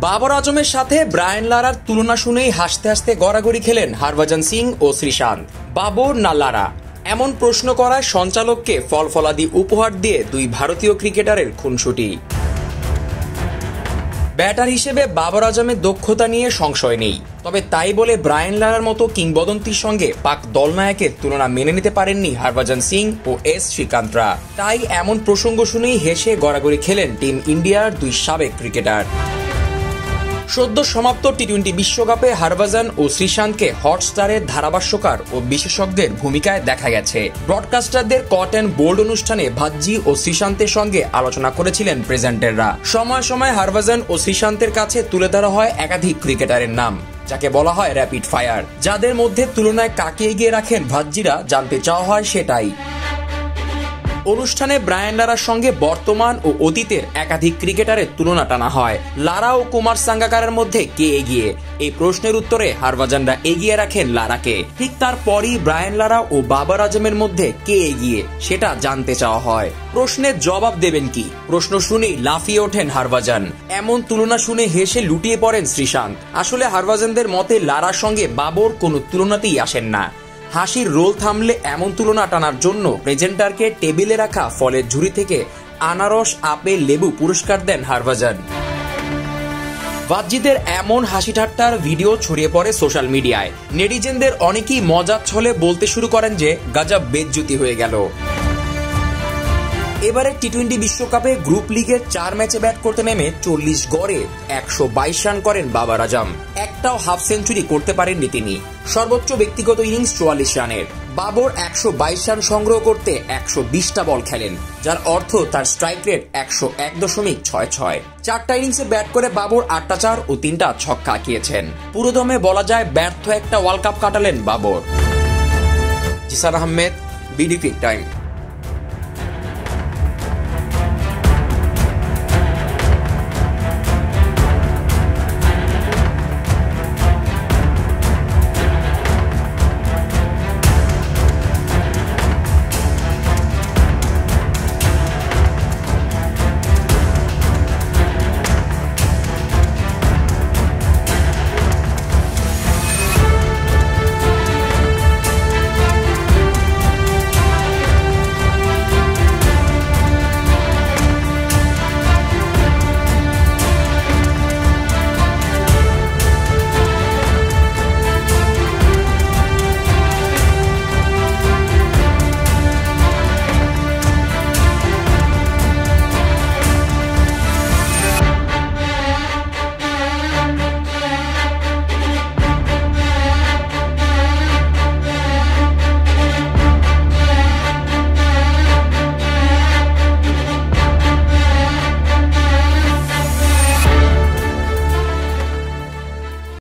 বাবর আজমের সাথে ব্রায়ান লারার তুলনা শুনেই হাসতে হাসতে গড়াগড়ি খেলেন হরভজন সিং ও শ্রীশান্ত। বাবর না লারা, এমন প্রশ্ন করায় সঞ্চালককে ফলফলাদি উপহার দিয়ে দুই ভারতীয় ক্রিকেটারের খুনসুটি। ব্যাটার হিসেবে বাবর আজমের দক্ষতা নিয়ে সংশয় নেই, তবে তাই বলে ব্রায়ান লারার মতো কিংবদন্তির সঙ্গে পাক দলনায়কের তুলনা মেনে নিতে পারেননি হরভজন সিং ও এস শ্রীকান্তরা। তাই এমন প্রসঙ্গ শুনেই হেসে গড়াগড়ি খেলেন টিম ইন্ডিয়ার দুই সাবেক ক্রিকেটার। সদ্য সমাপ্ত টি-20 বিশ্বকাপে হরভজন ও শ্রীশান্তকে হটস্টারের ধারাভাষ্যকার ও বিশেষজ্ঞের ভূমিকায় দেখা গেছে। ব্রডকাস্টারদের কট অ্যান্ড বোল্ড অনুষ্ঠানে ভাজ্জি ও শ্রীশান্তের সঙ্গে আলোচনা করেছিলেন প্রেজেন্টাররা। সময় সময় হরভজন ও শ্রীশান্তের কাছে তুলে ধরা হয় একাধিক ক্রিকেটারের নাম, যাকে বলা হয় র্যাপিড ফায়ার। যাদের মধ্যে তুলনায় কাকে এগিয়ে রাখেন ভাজ্জিরা জানতে চাওয়া হয় সেটাই। অনুষ্ঠানে ব্রায়ান লারার সঙ্গে বর্তমান ও অতীতের একাধিক ক্রিকেটারের তুলনা টানা হয়। লারা ও কুমার সাঙ্গাকারার মধ্যে কে এগিয়ে, এই প্রশ্নের উত্তরে হরভজনরা এগিয়ে রাখেন লারাকে। ঠিক তারপরই ব্রায়ান লারা ও বাবর আজমের মধ্যে কে এগিয়ে সেটা জানতে চাওয়া হয়। প্রশ্নের জবাব দেবেন কি, প্রশ্ন শুনেই লাফিয়ে ওঠেন হরভজন। এমন তুলনা শুনে হেসে লুটিয়ে পড়েন শ্রীশান্ত। আসলে হরভজনদের মতে লারার সঙ্গে বাবর কোনো তুলনাতেই আসেন না। হাসির রোল থামলে এমন তুলনা টানার জন্য প্রেজেন্টারকে টেবিলে রাখা ফলের ঝুড়ি থেকে আনারস, আপেল, লেবু পুরস্কার দেন হরভজন। ভাজ্জিদের এমন হাসি ঠাট্টার ভিডিও ছড়িয়ে পড়ে সোশ্যাল মিডিয়ায়। নেটিজেনদের অনেকেই মজার ছলে বলতে শুরু করেন যে গজব বেজ্জতি হয়ে গেল। এবারে টি-20 বিশ্বকাপে গ্রুপ লিগের 4 ম্যাচে ব্যাট করতে নেমে 40 গড়ে 122 রান করেন বাবর আজম। একটাও হাফ সেঞ্চুরি করতে পারেননি তিনি। সর্বোচ্চ ব্যক্তিগত ইনিংস 44 রানের। বাবর 122 রান সংগ্রহ করতে 120টা বল খেলেন, যার অর্থ তার স্ট্রাইক রেট 101.66। 4টা ইনিংসে ব্যাট করে বাবর 8টা 4 ও 3টা ছক্কা হাঁকিয়েছেন। পুরোদমে বলা যায় ব্যর্থ একটা ওয়ার্ল্ড কাপ কাটালেন Babar. Zisan Ahmed, BD cric time.